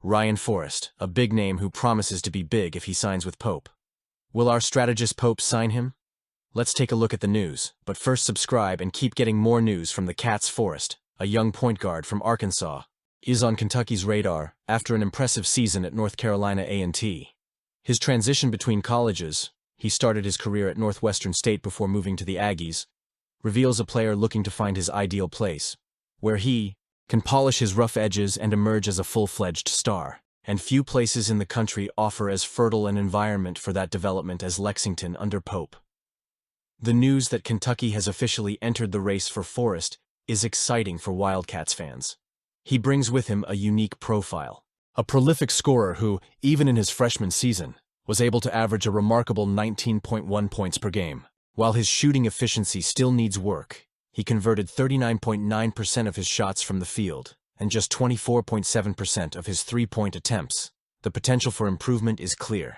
Ryan Forrest, a big name who promises to be big if he signs with Pope. Will our strategist Pope sign him? Let's take a look at the news, but first subscribe and keep getting more news from the Cats. Forrest, a young point guard from Arkansas, is on Kentucky's radar after an impressive season at North Carolina A&T. His transition between colleges, he started his career at Northwestern State before moving to the Aggies, reveals a player looking to find his ideal place, where he can polish his rough edges and emerge as a full-fledged star. And few places in the country offer as fertile an environment for that development as Lexington under Pope. The news that Kentucky has officially entered the race for Forrest is exciting for Wildcats fans. He brings with him a unique profile, a prolific scorer who, even in his freshman season, was able to average a remarkable 19.1 points per game. While his shooting efficiency still needs work, he converted 39.9% of his shots from the field and just 24.7% of his three-point attempts. The potential for improvement is clear.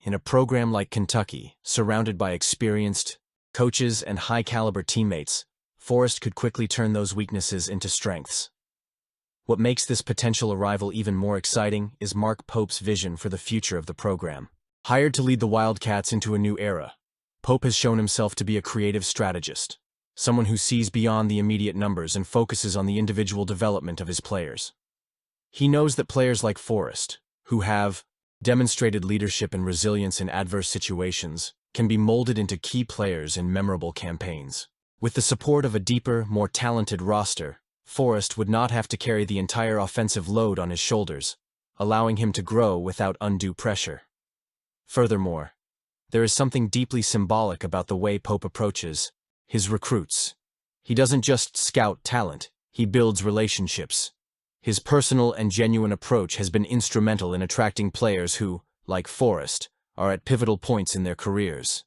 In a program like Kentucky, surrounded by experienced coaches and high-caliber teammates, Forrest could quickly turn those weaknesses into strengths. What makes this potential arrival even more exciting is Mark Pope's vision for the future of the program. Hired to lead the Wildcats into a new era, Pope has shown himself to be a creative strategist, someone who sees beyond the immediate numbers and focuses on the individual development of his players. He knows that players like Forrest, who have demonstrated leadership and resilience in adverse situations, can be molded into key players in memorable campaigns. With the support of a deeper, more talented roster, Forrest would not have to carry the entire offensive load on his shoulders, allowing him to grow without undue pressure. Furthermore, there is something deeply symbolic about the way Pope approaches his recruits. He doesn't just scout talent, he builds relationships. His personal and genuine approach has been instrumental in attracting players who, like Forrest, are at pivotal points in their careers.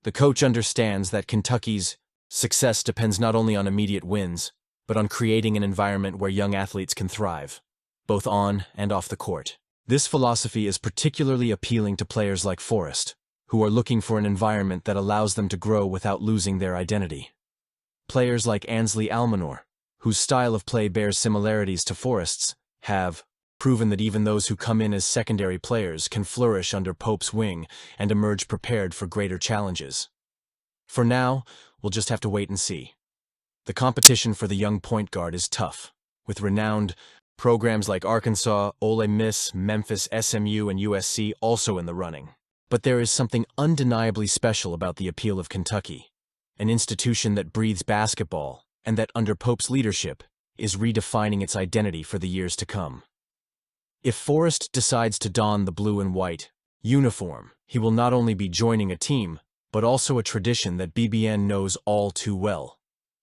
The coach understands that Kentucky's success depends not only on immediate wins, but on creating an environment where young athletes can thrive, both on and off the court. This philosophy is particularly appealing to players like Forrest, who are looking for an environment that allows them to grow without losing their identity. Players like Ansley Almanor, whose style of play bears similarities to Forrest's, have proven that even those who come in as secondary players can flourish under Pope's wing and emerge prepared for greater challenges. For now, we'll just have to wait and see. The competition for the young point guard is tough, with renowned programs like Arkansas, Ole Miss, Memphis, SMU, and USC also in the running. But there is something undeniably special about the appeal of Kentucky, an institution that breathes basketball and that, under Pope's leadership, is redefining its identity for the years to come. If Forrest decides to don the blue and white uniform, he will not only be joining a team, but also a tradition that BBN knows all too well.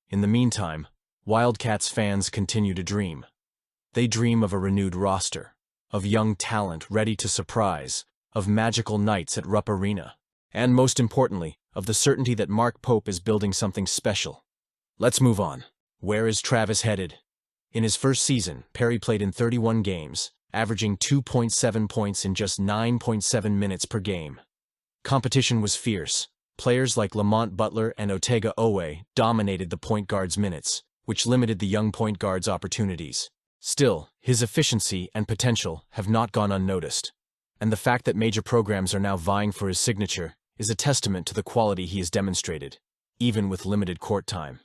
In the meantime, Wildcats fans continue to dream. They dream of a renewed roster, of young talent ready to surprise, of magical nights at Rupp Arena, and most importantly, of the certainty that Mark Pope is building something special. Let's move on. Where is Travis headed? In his first season, Perry played in 31 games, averaging 2.7 points in just 9.7 minutes per game. Competition was fierce. Players like Lamont Butler and Otega Owe dominated the point guard's minutes, which limited the young point guard's opportunities. Still, his efficiency and potential have not gone unnoticed, and the fact that major programs are now vying for his signature is a testament to the quality he has demonstrated, even with limited court time.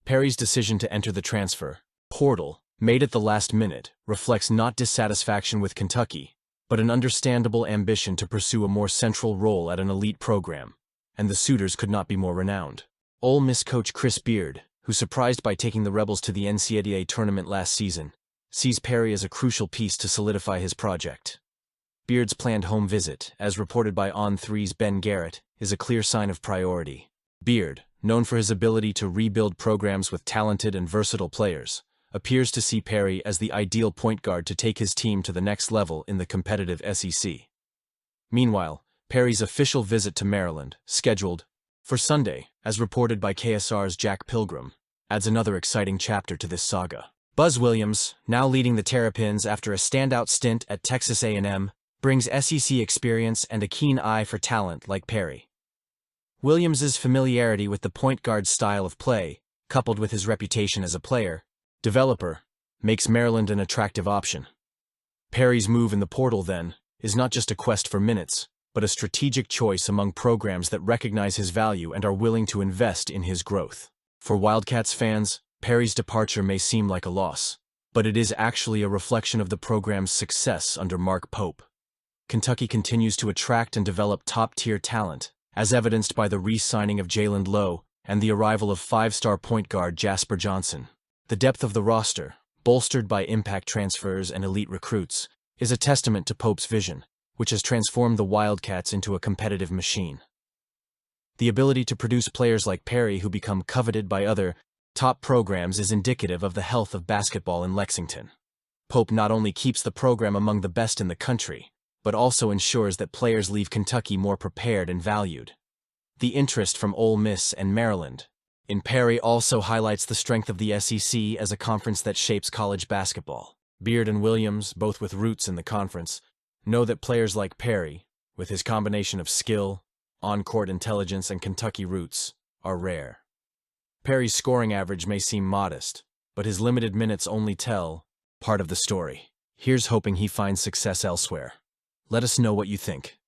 Perry's decision to enter the transfer portal, made at the last minute, reflects not dissatisfaction with Kentucky, but an understandable ambition to pursue a more central role at an elite program, and the suitors could not be more renowned. Ole Miss coach Chris Beard, who surprised by taking the Rebels to the NCAA tournament last season, sees Perry as a crucial piece to solidify his project. Beard's planned home visit, as reported by On3's Ben Garrett, is a clear sign of priority. Beard, known for his ability to rebuild programs with talented and versatile players, appears to see Perry as the ideal point guard to take his team to the next level in the competitive SEC. Meanwhile, Perry's official visit to Maryland, scheduled for Sunday, as reported by KSR's Jack Pilgrim, adds another exciting chapter to this saga. Buzz Williams, now leading the Terrapins after a standout stint at Texas A&M, brings SEC experience and a keen eye for talent like Perry. Williams's familiarity with the point guard's style of play, coupled with his reputation as a player, developer, makes Maryland an attractive option. Perry's move in the portal, then, is not just a quest for minutes, but a strategic choice among programs that recognize his value and are willing to invest in his growth. For Wildcats fans, Perry's departure may seem like a loss, but it is actually a reflection of the program's success under Mark Pope. Kentucky continues to attract and develop top-tier talent, as evidenced by the re-signing of Jalen Lowe and the arrival of five-star point guard Jasper Johnson. The depth of the roster, bolstered by impact transfers and elite recruits, is a testament to Pope's vision, which has transformed the Wildcats into a competitive machine. The ability to produce players like Perry who become coveted by other top programs is indicative of the health of basketball in Lexington. Pope not only keeps the program among the best in the country, but also ensures that players leave Kentucky more prepared and valued. The interest from Ole Miss and Maryland in Perry also highlights the strength of the SEC as a conference that shapes college basketball. Beard and Williams, both with roots in the conference, know that players like Perry, with his combination of skill, on-court intelligence, and Kentucky roots, are rare. Perry's scoring average may seem modest, but his limited minutes only tell part of the story. Here's hoping he finds success elsewhere. Let us know what you think.